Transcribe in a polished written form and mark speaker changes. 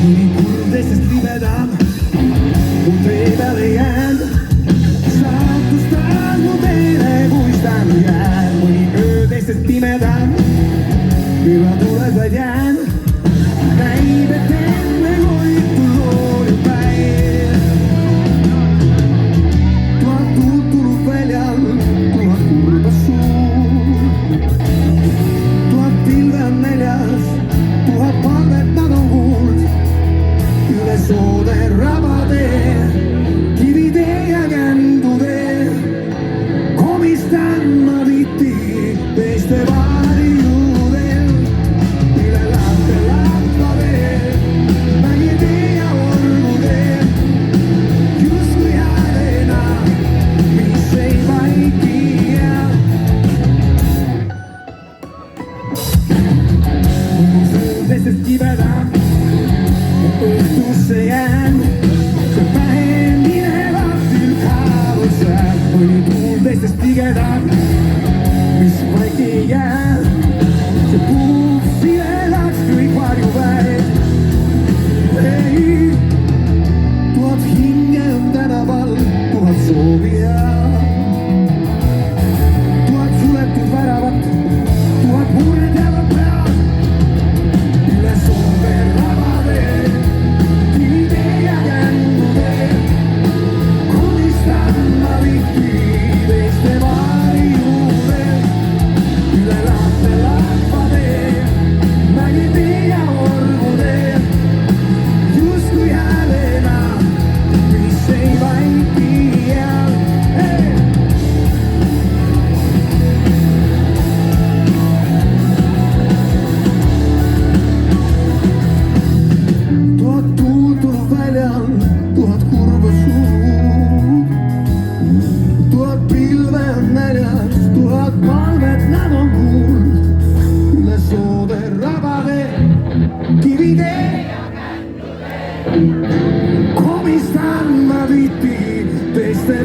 Speaker 1: mõni kurb teistest libedam, mu tee peale jäänud. Saatus taas mu teele puistan jään, mõni öö teistest pimedam, külla tuled vaid jään. Näib, et enne koitu looli päev. Tuhat tuult tulub väljal, tuhat kurba suur. Tuhat pilve on näljas, tuhat palvet nad on kuuld. Üle soode rabade, kivitee ja kändutee. Komistan ma tihti teiste varjudel. Üle laate latvadel, mägitee ja orgudel. Justkui häälena, mis ei vaiki jää. Mu sõõm teistest kibedam, õhtusse jään. See päev minevat ülkhaaval sääb, mõni tuul teistest tigedam, mis vaiki ei jää. See puhub siledaks kõik varjupäev. Ei, tuhat hinge on tänaval, tuhat soovijad. Tuhat suletud väravat, tuhat murdjavad pead. Üle soove rabade, kivitee ja kändutee. Komistan ma tihti teiste varjudel. Üle laate latvadel, mägitee ja orgudel. Justkui häälena, mis ei vaiki jää. Tuhat tuult tuleb väljal, tuhat kurba suud. Tuhat pilve on näljas, tuhat palvet nad on kuuld. Üle soode rabade, kivitee ja kändutee. Komistan ma tihti teiste